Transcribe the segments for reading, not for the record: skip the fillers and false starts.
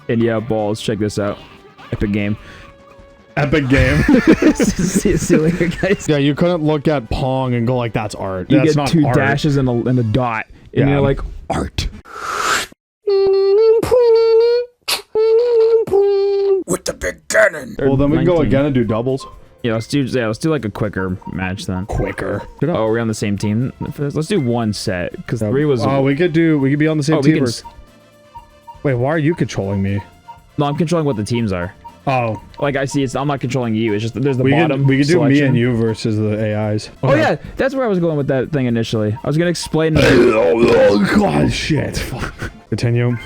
And yeah, balls. Check this out. Epic game. Epic game. See you later, guys. Yeah, you couldn't look at Pong and go like, that's art. You That's get not 2 art. dashes and a dot, and you're like, art. With the big cannon. Well, then we can go 19. again and do doubles. Yeah, let's do like a quicker match then. Quicker. Oh, we're on the same team. Let's do 1 set because 3 was. Oh, we could be on the same Oh, we team. can Wait, why are you controlling me? No, I'm controlling what the teams are. Oh, Like I see, I'm not controlling you. It's just that there's the we bottom. could do me selection. and you versus the AIs. Oh yeah, that's where I was going with that thing initially. I was gonna explain. Oh god, shit. Continue.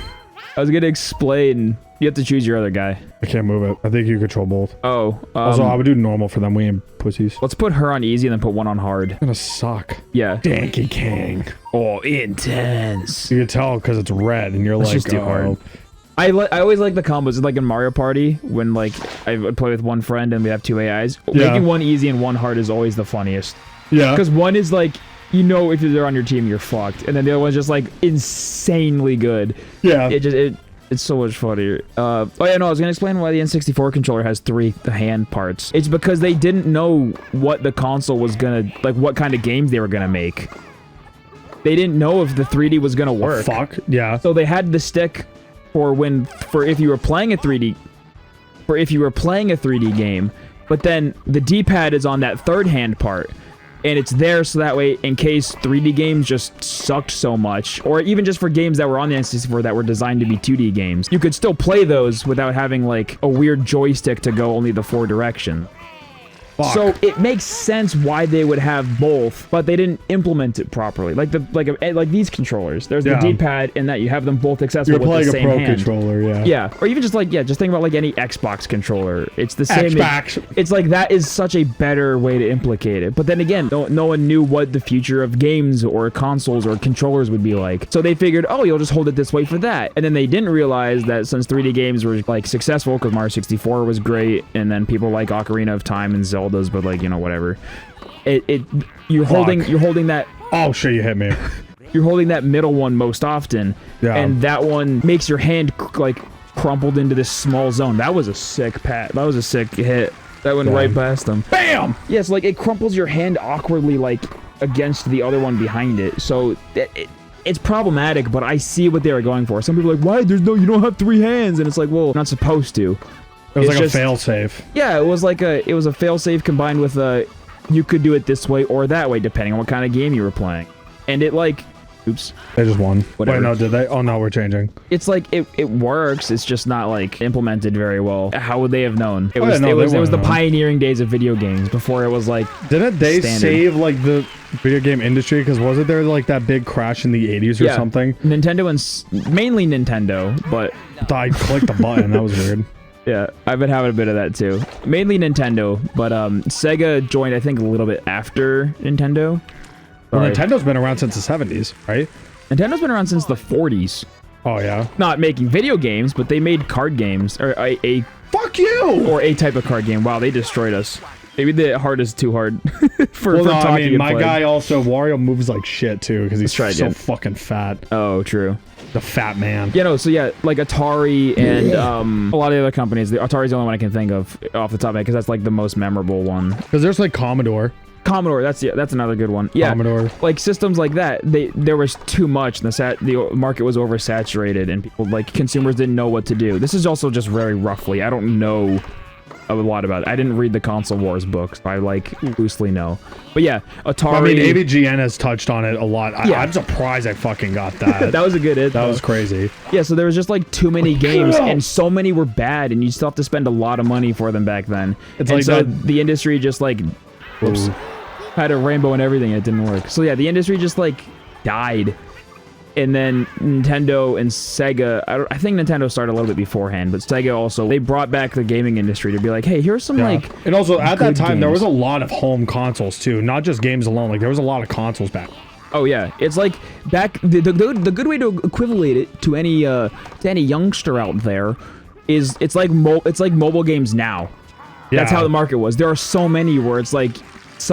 I was gonna explain. You have to choose your other guy. I can't move it. I think you control both. Oh. Also, I would do normal for them. We ain't pussies. Let's put her on easy and then put 1 on hard. It's gonna suck. Yeah. Donkey King. Oh, intense. You can tell because it's red and you're Let's like, just do hard. I always like the combos, like in Mario Party, when like I would play with one friend and we have 2 AIs. Yeah. Making 1 easy and 1 hard is always the funniest. Yeah. Because 1 is like, you know, if they're on your team, you're fucked, and then the other one's just like insanely good. Yeah. It's so much funnier. Oh yeah, no, I was gonna explain why the N64 controller has 3 hand parts. It's because they didn't know what the console was gonna, like what kind of games they were gonna make. They didn't know if the 3D was gonna work. Fuck. Yeah. So they had the stick for if you were playing a 3D game, but then the D-pad is on that 3rd hand part. And it's there so that way, in case 3D games just sucked so much, or even just for games that were on the N64 that were designed to be 2D games, you could still play those without having, like, a weird joystick to go only the 4 direction. Fuck. So it makes sense why they would have both, but they didn't implement it properly. Like these controllers, there's the D-pad, and that you have them both accessible You're with playing the a same pro hand. controller, yeah. Yeah, or even just like, just think about like any Xbox controller. It's the same. Xbox. It's like that is such a better way to implicate it. But then again, no one knew what the future of games or consoles or controllers would be like. So they figured, oh, you'll just hold it this way for that. And then they didn't realize that since 3D games were like successful, because Mario 64 was great, and then people like Ocarina of Time and Zelda's, but like, you know, whatever. You're holding that. Oh shit, you hit me. You're holding that middle one most often, and that one makes your hand like crumpled into this small zone. That was a sick pat. That was a sick hit. That went right past them. Bam! Yes, like it crumples your hand awkwardly, like against the other one behind it. So it's problematic, but I see what they were going for. Some people are like, why? You don't have 3 hands, and it's like, well, not supposed to. It was like a fail-safe. Yeah, it was a fail-safe combined with you could do it this way or that way, depending on what kind of game you were playing. And it like, oops. They just won. Whatever. Wait, no, did they? Oh no, we're changing. It's like it works. It's just not like implemented very well. How would they have known? It was the pioneering days of video games before it was like. Didn't they standard. save like the video game industry? Because wasn't there like that big crash in the 80s or something? Nintendo and mainly Nintendo, but I clicked the button. That was weird. Yeah, I've been having a bit of that too. Mainly Nintendo, but Sega joined I think a little bit after Nintendo. Well, Nintendo's been around since the 70s, right? Nintendo's been around since the 40s. Oh yeah. Not making video games, but they made card games or a fuck you or a type of card game. Wow, they destroyed us. Maybe the hard is too hard for well, no, talking. I mean, my play. guy also Wario moves like shit too because he's so again. fucking fat. Oh, true. The fat man. Yeah, no, so yeah, like Atari and a lot of the other companies. Atari's the only one I can think of off the top of it because that's like the most memorable one. Because there's like Commodore. Commodore, that's another good one. Yeah, Commodore. Like systems like that, there was too much, and the market was oversaturated, and people like consumers didn't know what to do. This is also just very roughly. I don't know a lot about it. I didn't read the Console Wars books. I like loosely know, but yeah, Atari. I mean, AVGN has touched on it a lot. Yeah. I'm surprised I fucking got that. That was a good hit. That was crazy. Yeah, so there was just like too many games, and so many were bad, and you still have to spend a lot of money for them back then. It's and like so that. the industry just like, whoops, had a rainbow and everything. It didn't work. So yeah, the industry just like died. And then Nintendo and Sega, I think Nintendo started a little bit beforehand, but Sega also, they brought back the gaming industry to be like, hey, here's some like and also at that time, there games. was a lot of home consoles too, not just games alone. Like there was a lot of consoles back. Oh yeah, it's like back the good way to equivalent it to any youngster out there is it's like mobile games now. That's how the market was. There are so many where it's like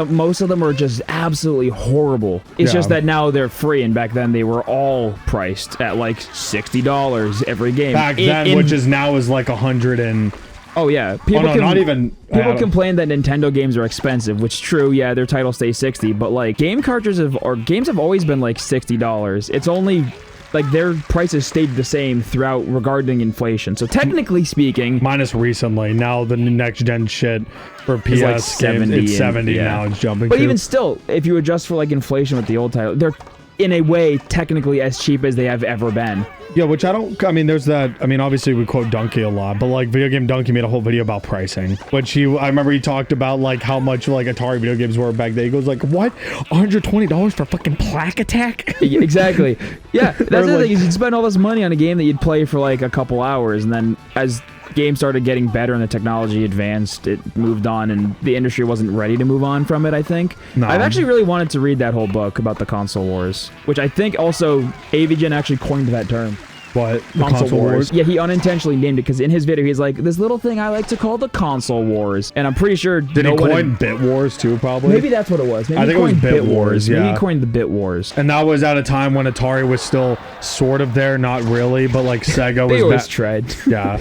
most of them are just absolutely horrible. It's just that now they're free, and back then they were all priced at like $60 every game. Back then, which is now is like 100 and. Oh yeah, not even. People complain that Nintendo games are expensive, which is true. Yeah, their titles stay 60, but like game cartridges games have always been like $60. It's only like their prices stayed the same throughout regarding inflation. So technically speaking, minus recently, now the next gen shit for PS like games, 70 it's 70 yeah. now. It's jumping. But to. even still, if you adjust for like inflation with the old title, they're in a way technically as cheap as they have ever been. Yeah, which I mean, obviously we quote Donkey a lot, but like Video Game Donkey made a whole video about pricing, which I remember he talked about like how much like Atari video games were back then. He goes like, what? $120 for fucking Plaque Attack? Exactly. Yeah, that's the thing, is you'd spend all this money on a game that you'd play for like a couple hours, and then as games started getting better and the technology advanced, it moved on, and the industry wasn't ready to move on from it, I think. No. I've actually really wanted to read that whole book about the console wars, which I think also AVGen actually coined that term. What? The console wars? Yeah, he unintentionally named it because in his video he's like, this little thing I like to call the console wars, and I'm pretty sure Did he coin Bit Wars too, probably? Maybe that's what it was. Maybe I think it was Bit Wars, yeah. Maybe he coined the Bit Wars. And that was at a time when Atari was still sort of there, not really, but like Sega was They always tried. Yeah.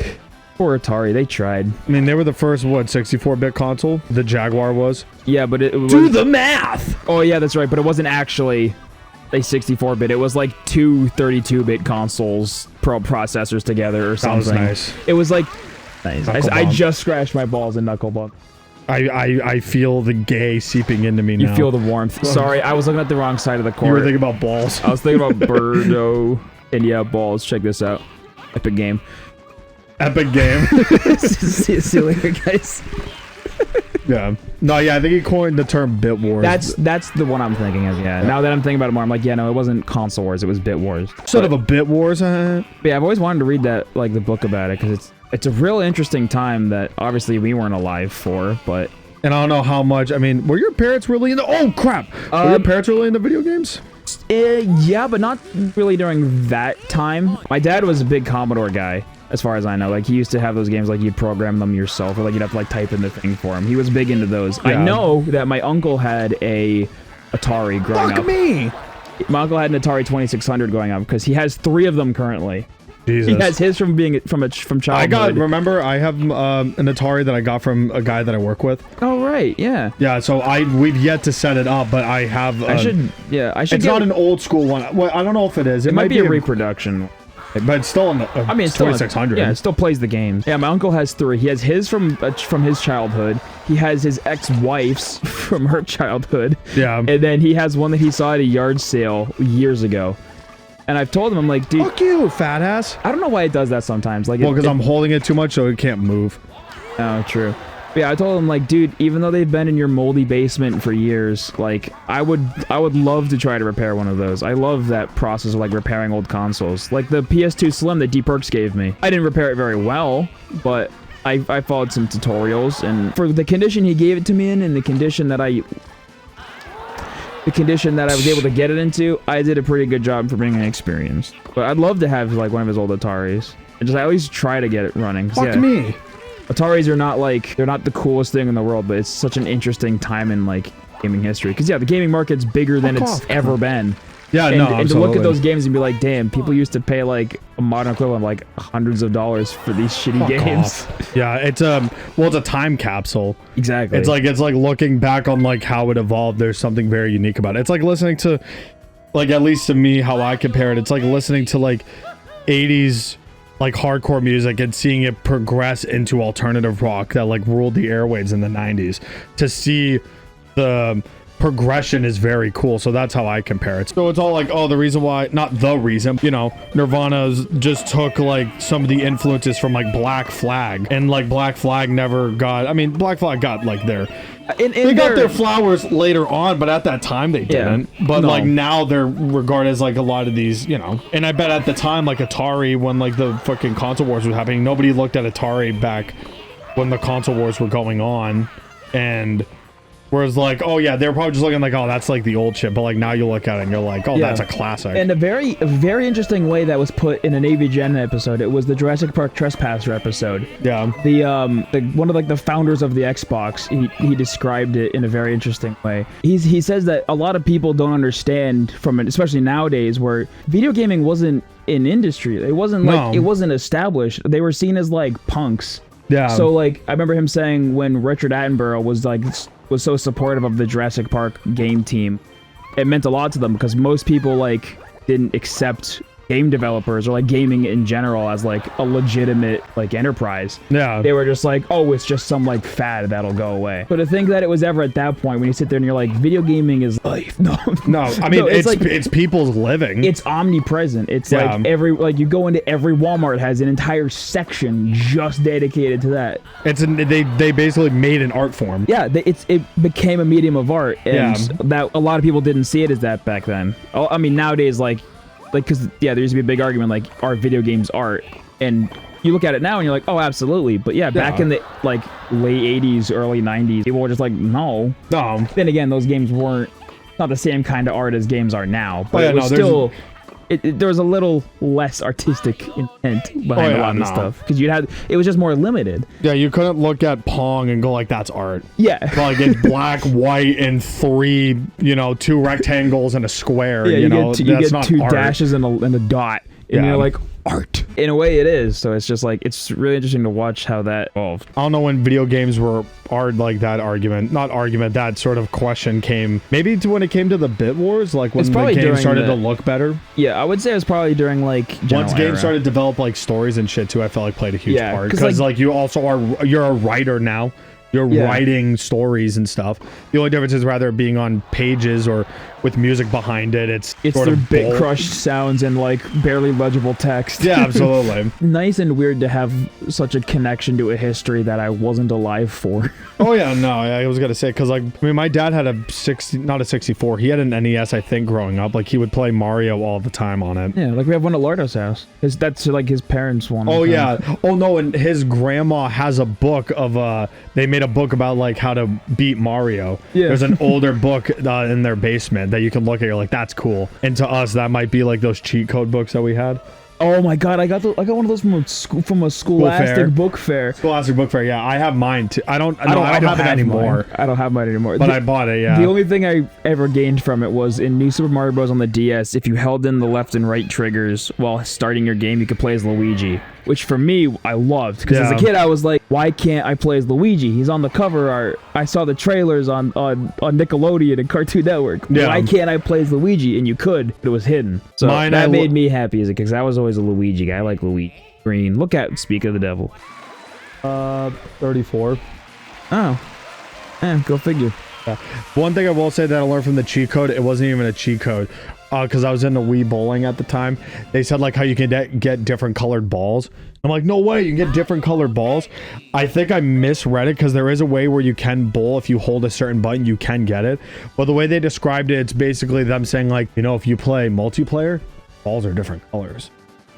Poor Atari, they tried. I mean, they were the first, 64-bit console? The Jaguar was? Yeah, but it was... Do the math! Oh, yeah, that's right, but it wasn't actually a 64-bit. It was like two 32-bit consoles, processors together or something. That was nice. It was like... Nice. I Bump. just scratched my balls in Knuckle Bump. I feel the gay seeping into me now. You feel the warmth. Sorry, I was looking at the wrong side of the court. You were thinking about balls. I was thinking about Birdo. And yeah, balls. Check this out. Epic game. Epic game. See you later, guys. Yeah. No, yeah, I think he coined the term Bit Wars. That's the one I'm thinking of, yeah. Now that I'm thinking about it more, I'm like, yeah, no, it wasn't console wars, it was Bit Wars. Sort of a Bit Wars, huh? Yeah, I've always wanted to read that, like, the book about it, because it's a real interesting time that obviously we weren't alive for, but... And I don't know how much, I mean, were your parents really into... Oh, crap! Were your parents really into video games? Yeah, but not really during that time. My dad was a big Commodore guy, as far as I know. Like, he used to have those games, like, you'd program them yourself, or, like, you'd have to, like, type in the thing for him. He was big into those. Yeah. I know that my uncle had a Atari growing up. Fuck me! My uncle had an Atari 2600 growing up, because he has 3 of them currently. Jesus. He has his from childhood. Remember, I have an Atari that I got from a guy that I work with. Oh, right, yeah. Yeah, so we've yet to set it up, but I have... I should. It's not an old school one. Well, I don't know if it is. It might be a reproduction. But it's still in the, I mean, it's 2600. Yeah, it still plays the games. Yeah, my uncle has 3. He has his from his childhood. He has his ex-wife's from her childhood. Yeah. And then he has one that he saw at a yard sale years ago. And I've told him, I'm like, dude... Fuck you, fat ass. I don't know why it does that sometimes. Like, well, because I'm holding it too much so it can't move. Oh, true. But yeah, I told him, like, dude, even though they've been in your moldy basement for years, like, I would love to try to repair one of those. I love that process of, like, repairing old consoles. Like the PS2 Slim that D-Perks gave me. I didn't repair it very well, but I followed some tutorials, and for the condition he gave it to me in, and the condition that I was able to get it into, I did a pretty good job for being inexperienced. But I'd love to have, like, one of his old Ataris. And just, I always try to get it running. Fuck me. Ataris are not, like, they're not the coolest thing in the world, but it's such an interesting time in, like, gaming history. Because, yeah, the gaming market's bigger than it's ever been. Yeah, and to look at those games and be like, damn, people used to pay, like, a modern equivalent of, like, hundreds of dollars for these shitty games. Yeah, it's a time capsule. Exactly. It's like looking back on, like, how it evolved. There's something very unique about it. It's like listening to, like, at least to me, how I compare it, it's like listening to, like, 80s, like, hardcore music and seeing it progress into alternative rock that, like, ruled the airwaves in the 90s. To see the progression is very cool, so that's how I compare it. So it's all like, oh, the reason why, not the reason, you know, Nirvana's just took, like, some of the influences from, like, Black Flag, and, like, Black Flag never got, I mean, Black Flag got, like, they got their flowers later on, but at that time they didn't. But like now they're regarded as like a lot of these, you know. And I bet at the time, like Atari, when like the fucking console wars was happening, nobody looked at Atari back when the console wars were going on. And Whereas like, oh yeah, they're probably just looking like, oh, that's like the old shit. But like now you look at it and you're like, oh, Yeah. that's a classic. And a very interesting way that was put in an AVGen episode. It was the Jurassic Park Trespasser episode. yeah. The one of like the founders of the Xbox, he described it in a very interesting way. He says that a lot of people don't understand from it, especially nowadays, where video gaming wasn't an industry. It wasn't like No. it wasn't established. They were seen as like punks. Yeah. So like I remember him saying when Richard Attenborough was so supportive of the Jurassic Park game team, it meant a lot to them because most people like didn't accept game developers or like gaming in general as like a legitimate like enterprise. yeah. They were just like, oh, it's just some like fad that'll go away. But to think that it was ever at that point when you sit there and you're like, video gaming is life. No, No, I mean, No, it's like it's people's living. it's omnipresent. It's Yeah. like you go into every Walmart has an entire section just dedicated to that. They basically made an art form. Yeah, it became a medium of art, and Yeah. that a lot of people didn't see it as that back then. I mean, nowadays, like, because yeah, there used to be a big argument like, are video games art? And you look at it now and you're like, oh, absolutely. But yeah, back Yeah. in the like late '80s, early '90s, people were just like, no. No. Then again, those games weren't not the same kind of art as games are now, but yeah, it was no, there's- still. There was a little less artistic intent behind a yeah, lot of the no. stuff because it was just more limited. Yeah, you couldn't look at Pong and go like, that's art. Yeah. Like it's black, white, and three, 2 rectangles and a square. Yeah, you know, you that's get not two art. dashes and a dot, and Yeah. you're like, art. In a way, it is. So it's just like it's really interesting to watch how that evolved. I don't know when video games were art like that that sort of question came. Maybe to when it came to the Bit Wars, like when It's the probably game during started the- to look better. Yeah, I would say it was probably during like Once General games era. started to develop like stories and shit too, I felt like played a huge Yeah, part 'cause, because like- like you also you're a writer now. You're Yeah. writing stories and stuff. The only difference is rather being on pages or with music behind it. It's sort their of bit bold. crushed sounds and like barely legible text. Yeah, absolutely. Nice and weird to have such a connection to a history that I wasn't alive for. Oh yeah, no, I was gonna say because like I mean, my dad had not a 64. He had an NES, I think, growing up. Like he would play Mario all the time on it. Yeah, like we have one at Lardo's house. That's like his parents' one. Oh I think. yeah. Oh no, and his grandma has a book of they made a book about like how to beat Mario. Yeah. There's an older book in their basement that you can look at. You're like, that's cool. And to us, that might be like those cheat code books that we had. Oh my god, I got one of those from a Scholastic fair. book fair. Scholastic Book Fair. Yeah, I have mine too. I don't have it mine. anymore. I don't have mine anymore. But I bought it. Yeah. The only thing I ever gained from it was in New Super Mario Bros. On the DS, if you held in the left and right triggers while starting your game, you could play as Luigi, which for me, I loved. Because as a Yeah. kid, I was like, why can't I play as Luigi? He's on the cover art. I saw the trailers on Nickelodeon and Cartoon Network. Yeah. Why can't I play as Luigi? And you could, but it was hidden. So Mine, that I made me happy as a kid, because I was always a Luigi guy. I like Luigi. Green. Look at Speak of the Devil. 34. Oh. Go figure. One thing I will say that I learned from the cheat code, it wasn't even a cheat code. Because I was into Wii Bowling at the time. They said like how you can get different colored balls. I'm like, no way, you can get different colored balls. I think I misread it because there is a way where you can bowl if you hold a certain button, you can get it. But the way they described it, it's basically them saying like, if you play multiplayer, balls are different colors.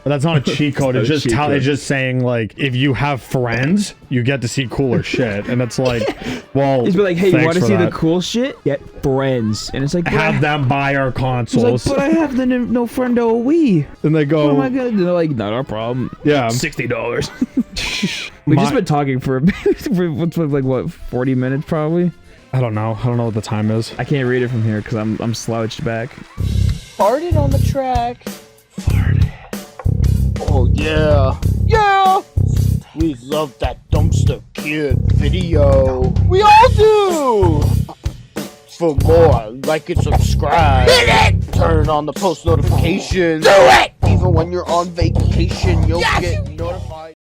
But that's not a cheat code. It's just it's just saying like if you have friends, you get to see cooler shit. And it's like, well, He's be like, hey, you thanks want to for see the that. cool shit? Get friends. And it's like, Have them buy our He's consoles. like, but I have the no friendo Wii. And they go, What am I gonna do? They're like, not our problem. yeah. $60. We've just been talking for a bit, for like what, 40 minutes probably. I don't know what the time is. I can't read it from here because I'm slouched back. Farted on the track. Oh yeah. Yeah! We love that Dumpster Kid video. We all do! For more, like and subscribe. Hit it! Turn on the post notifications. Do it! Even when you're on vacation, you'll get notified.